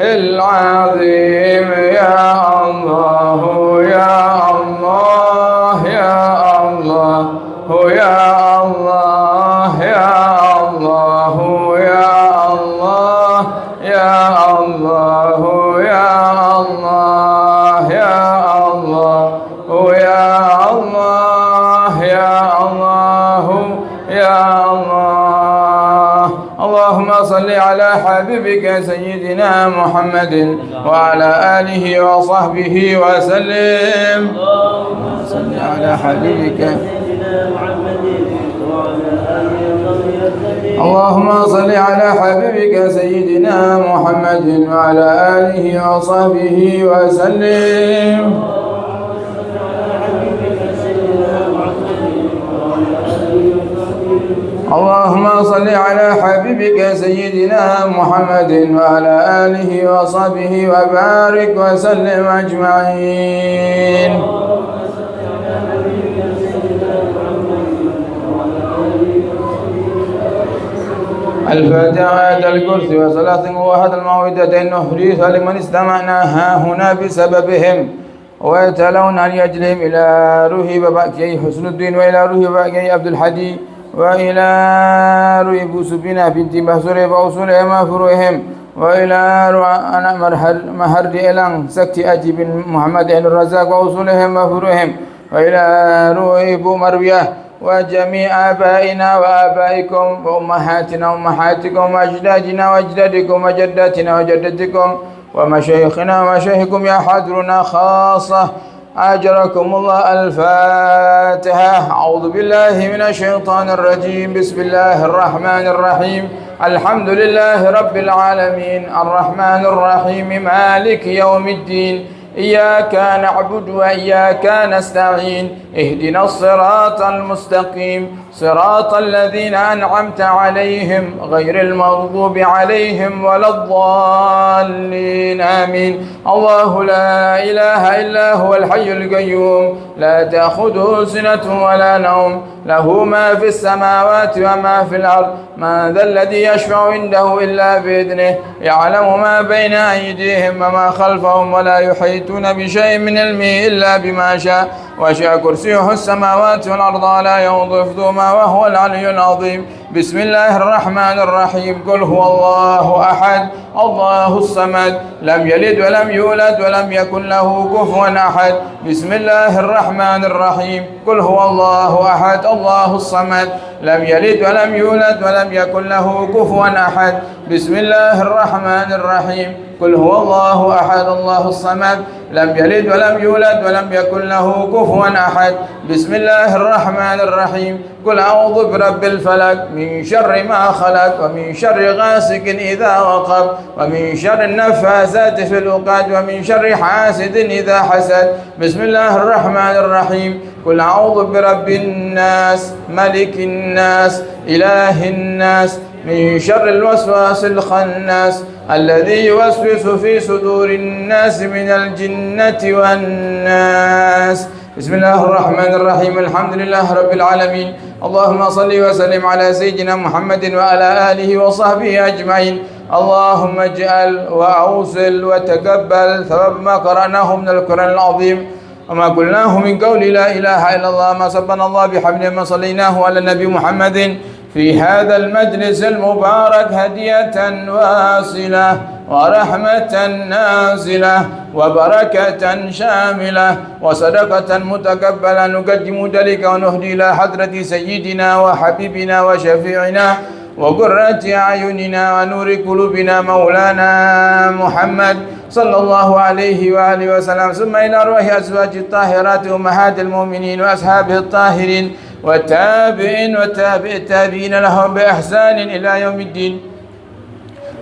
العظيم يا الله يا الله يا الله يا الله يا الله يا الله يا الله يا الله يا الله يا الله يا الله يا الله. اللهم صل على حبيبك سيدنا محمد وعلى آله وصحبه وسلم. اللهم صل على حبيبك اللهم صل على حبيبك سيدنا محمد وعلى آله وصحبه وسلم. اللهم صل على حبيبك سيدنا محمد وعلى آله وصحبه وبارك وسلم أجمعين. الفاتحة آية الكرسي وصلاة وهذا الموعدتين نحريث لمن استمعناها هنا بسببهم ويتلون عن يجلهم إلى روح بباكي حسن الدين وإلى روح بباكي عبد الحدي وإلى روح بوسبنا بنت بحسر بأوصولهم وفروهم وإلى روح أنا مهرد إلان سكت أجي بن محمد بن الرزاق وأوصولهم وفروهم وإلى روح بو مروية وجميع آبائنا وآبائكم وأمهاتنا وأمهاتكم وأجدادنا وأجدادكم وجداتنا وجدتكم ومشايخنا ومشايخكم يا حضرنا خاصة أجركم الله. الفاتحة. أعوذ بالله من الشيطان الرجيم. بسم الله الرحمن الرحيم. الحمد لله رب العالمين الرحمن الرحيم مالك يوم الدين إياك نعبد وإياك نستعين اهدنا الصراط المستقيم صراط الذين أنعمت عليهم غير المغضوب عليهم ولا الضالين آمين. الله لا إله إلا هو الحي القيوم لا تأخذه سنة ولا نوم له ما في السماوات وما في الأرض من ذا الذي يشفع عنده إلا بإذنه يعلم ما بين أيديهم وما خلفهم ولا يحيطون بشيء من علمه إلا بما شاء وسع كرسيه السماوات والأرض لا يؤوده حفظهما وهو العلي العظيم. بسم الله الرحمن الرحيم. قل هو الله أحد الله الصمد لم يلد ولم يولد ولم يكن له كفوا أحد. بسم الله الرحمن الرحيم. قل هو الله أحد الله الصمد لم يلد ولم يولد ولم يكن له كفوا أحد. بسم الله الرحمن الرحيم. قل هو الله أحد الله الصمد لم يلد ولم يولد ولم يكن له كفوا أحد. بسم الله الرحمن الرحيم. قل أعوذ برب الفلق من شر ما خلق ومن شر غاسق إذا وقب ومن شر النفاثات في العقد ومن شر حاسد إذا حسد. بسم الله الرحمن الرحيم. قل أعوذ برب الناس ملك الناس إله الناس من شر الوسواس الخناس الذي يوسوس في صدور الناس من الجنة والناس. بسم الله الرحمن الرحيم. الحمد لله رب العالمين. اللهم صل وسلم على سيدنا محمد وعلى آله وصحبه أجمعين. اللهم اجعل وأوصل وتقبل ثواب ما قرأناه من القرآن العظيم وما قلناه من قول لا إله إلا الله ما سبنا الله بحمد ما صليناه على النبي محمد في هذا المجلس المبارك هدية واصلة ورحمة نازلة وبركة شاملة وصدقة متقبلة نقدم ذلك ونهدي إلى حضرة سيدنا وحبيبنا وشفيعنا وقرة أعيننا ونور قلوبنا مولانا محمد صلى الله عليه وآله وسلم ثم إلى روح أزواج الطاهرات أمهات المؤمنين وأصحابه الطاهرين والتابعين وتابع التابعين لهم بإحسان إلى يوم الدين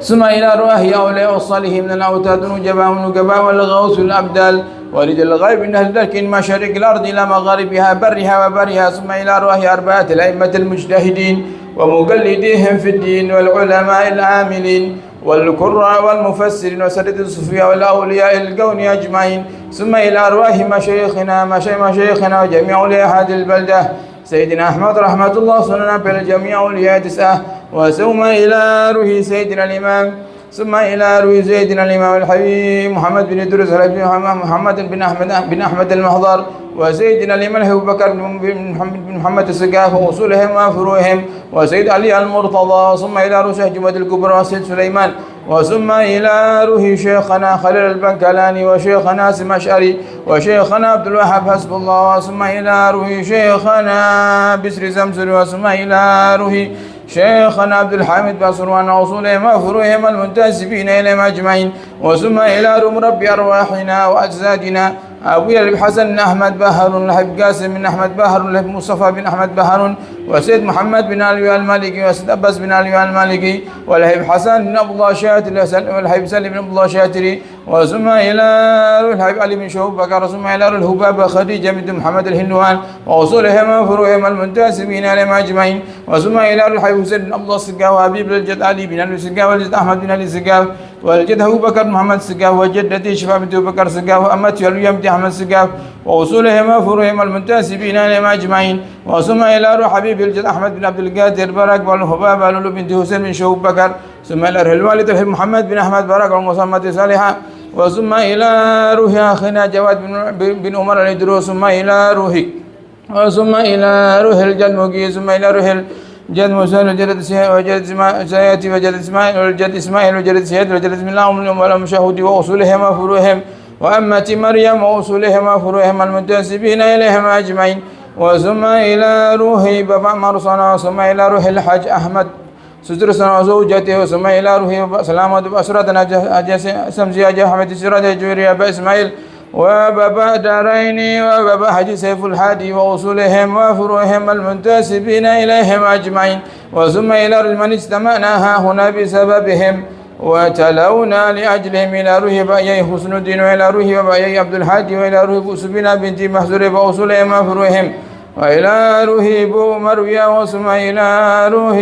ثم إلى روح أولياء الصالحين من الأوتاد النجباء والنقباء والغوث الأبدال ورد الغيب من أهل ذلك مشارق الأرض إلى مغاربها برها وبرها ثم إلى روح أربعة الأئمة المجتهدين ومقلديهم في الدين والعلماء العاملين والقراء والمفسرين وسادة الصوفياء والأولياء الكون أجمعين ثم إلى أرواح مشايخنا وجميع أولياء هذه البلدة سيدنا أحمد رحمة الله سننا بالجميع أولياء تسعة وثم إلى روح سيدنا الإمام ثم إلى روح سيدنا الإمام الحبيب محمد بن إدريس محمد بن أحمد المحضر وسيدنا الإمام أبو بكر بن محمد السقاف وأصولهم وفروعهم وسيد علي المرتضى ثم إلى روح جمد الكبرى وسيد سليمان وثم إلى روح شيخنا خليل البنكلاني وشيخنا سم أشعري وشيخنا عبد الوهاب حسب الله ثم إلى روح شيخنا بسر زمزم وثم إلى روح شيخنا عبد الحامد باسروان وأصولهم وفروعهم المنتسبين إليهم أجمعين وثم إلى روم رب أرواحنا وأجسادنا أبويا الحسن أحمد بهر الحبيب قاسم بن أحمد بهر الحبيب مصطفى بن أحمد بهر وسيد محمد بن علي المالكي وسيد أباس بن علي المالكي والحبيب حسن بن عبد الله شاتري والحبيب سليم بن عبد الله شاتري وثم إلى الحبيب علي بن شهوب بكر ثم إلى الهباب خديجة بنت محمد الهندوان وأصولهم وفروعهم المنتسبين إليهم أجمعين وثم إلى الحبيب حسين بن عبد الله السقاف وحبيب الجد علي بن علي السقاف والجد أحمد بن علي السقاف والجد أبو بكر محمد السقاف وجدتي شفاء بنت أبو بكر السقاف وأمتي اليوم أحمد السقاف وأصولهم وفروعهم المنتسبين إليهم أجمعين وثم إلى روح حبيب الجد أحمد بن عبد القادر برك والهباب لولو بنت حسين بن شهوب بكر ثم إلى الوالد الحبيب محمد بن أحمد برك والمصمت صالحة وثم إلى روح أخينا جواد بن عمر الإدروس ثم إلى روحي وثم إلى روح الجد مقي ثم إلى روح الجد موسى وجد وجد سياتي وجد إسماعيل وجد إسماعيل وجد سيد وجد بسم الله والمشاهد وأصولهم وفروعهم وأمة مريم وأصولهم وفروعهم المنتسبين إليهم أجمعين وثم إلى روح بابا مرصنا ثم إلى روح الحج أحمد سترسنا وزوجته وثم إلى روح سلامة بأسرتنا سمزي أجا حمد سراد جوري أبا إسماعيل وبابا دارين وبابا حج سيف الحادي وأصولهم وفروعهم المنتسبين إليهم أجمعين وثم إلى من اجتمعنا هنا بسببهم وتلونا لأجلهم إلى روح بأيي حسن الدين وإلى روح بأيي عبد الحاج وإلى روح بوسبنا بنت محزور وأصولهم وفروعهم وإلى روح بو مروية وثم إلى روح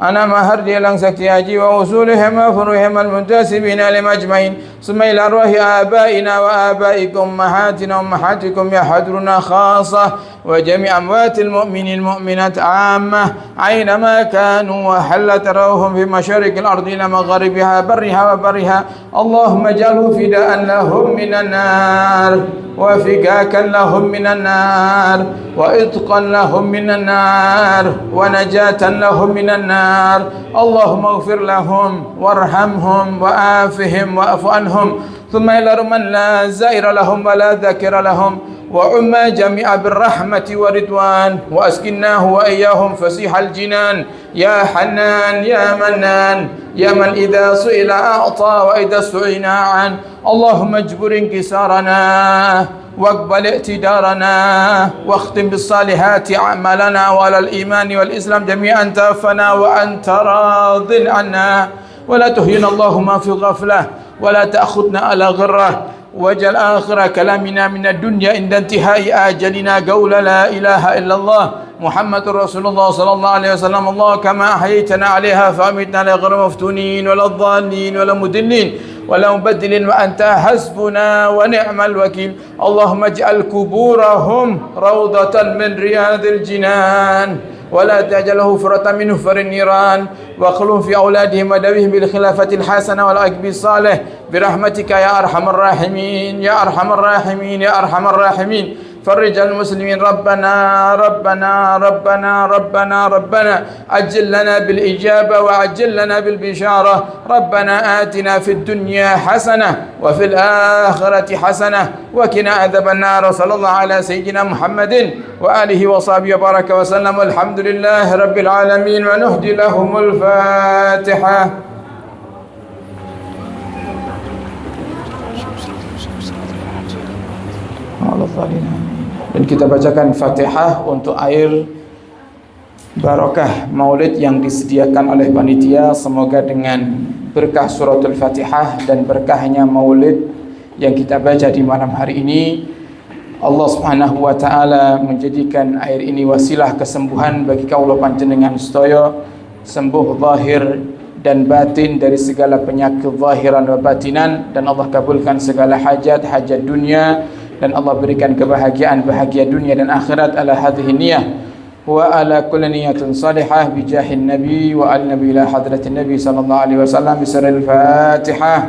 أنا مهردي لنسكتياجي وأصولهم وفروعهم المنتسبين إليهم أجمعين ثم إلى روح آبائنا وآبائكم أمهاتنا وأمهاتكم يا حضرنا خاصة وجميع أموات المؤمنين المؤمنات عامة أينما كانوا وحل تراهم في مشارق الأرض إلى مغاربها برها وبرها اللهم اجعله فداء لهم من النار وفكاكا لهم من النار وإتقا لهم من النار ونجاة لهم من النار اللهم اغفر لهم وارحمهم وآفهم وأعف عنهم ثم إلى من لا زائر لهم ولا ذاكر لهم وعم جميع بالرحمة ورضوان وأسكناه وإياهم فسيح الجنان يا حنان يا منان يا من إذا سئل أعطى وإذا سئلنا عن اللهم اجبر انكسارنا واقبل اعتدارنا واختم بالصالحات أعمالنا وعلى الإيمان والإسلام جميعا توفنا وأنت راض عنا ولا تهينا اللهم في غفلة ولا تأخذنا على غرة واجعل آخر كلامنا من الدنيا عند انتهاء آجلنا قول لا إله إلا الله محمد رسول الله صلى الله عليه وسلم الله كما أحييتنا عليها فأمتنا لا غير مفتونين ولا الضالين ولا مدلين ولا مبدل وأنت حسبنا ونعم الوكيل اللهم اجعل قبورهم روضة من رياض الجنان ولا تجعله فرة من حفر النيران واخلهم في أولادهم ودوهم بالخلافة الحسنة والعقب الصالح برحمتك يا أرحم الراحمين يا أرحم الراحمين يا أرحم الراحمين فرج المسلمين ربنا ربنا ربنا ربنا ربنا عجل لنا بالإجابة وعجل لنا بالبشارة ربنا آتنا في الدنيا حسنة وفي الآخرة حسنة وقنا عذاب النار صلى الله على سيدنا محمد وآله وصحبه وبارك وسلم والحمد لله رب العالمين ونهدي لهم الفاتحة. Dan kita bacakan Fatihah untuk air barokah maulid yang disediakan oleh panitia. Semoga dengan berkah suratul Fatihah dan berkahnya maulid yang kita baca di malam hari ini, Allah Subhanahu wa taala menjadikan air ini wasilah kesembuhan bagi kaula panjenengan sedaya, sembuh zahir dan batin dari segala penyakit zahiran dan batinan, dan Allah kabulkan segala hajat dunia, dan Allah berikan kebahagiaan bahagia dunia dan akhirat ala hadhihi niyah. wa ala kulli niyatin salihah bi jahin nabi wa al nabi ila hadratin nabi sallallahu alaihi wasallam bi sirril Fatihah.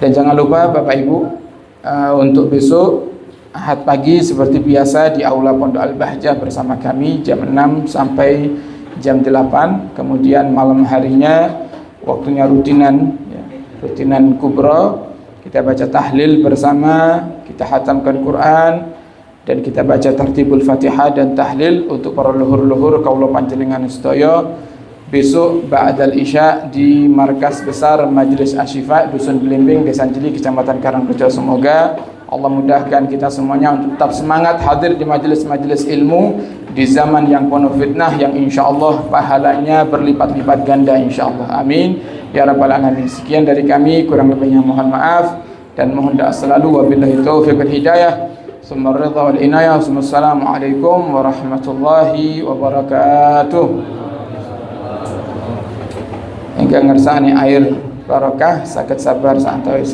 Dan jangan lupa Bapak Ibu, untuk besok Ahad pagi seperti biasa di Aula Pondok Al-Bahjah bersama kami jam 6 sampai jam 8. Kemudian malam harinya waktunya rutinan kubra. Kita baca tahlil bersama, kita khatamkan Quran, dan kita baca tartibul Fatihah dan tahlil untuk para luhur-luhur kaula panjenengan sedaya. Besok ba'dal isya di markas besar Majelis Asyifa Dusun Belimbing, Desa Jeli, Kecamatan Karangrejo. Semoga Allah mudahkan kita semuanya untuk tetap semangat hadir di majelis-majelis ilmu di zaman yang penuh fitnah, yang insyaallah pahalanya berlipat-lipat ganda insyaallah. Amin ya rabbal alamin. Sekian dari kami, kurang lebihnya mohon maaf dan mohon doa selalu. Wabillahi taufiq wal hidayah. Summa ridha wal inayah. Wassalamualaikum warahmatullahi wabarakatuh. Ingkang ngersani air barokah saged sabar santai.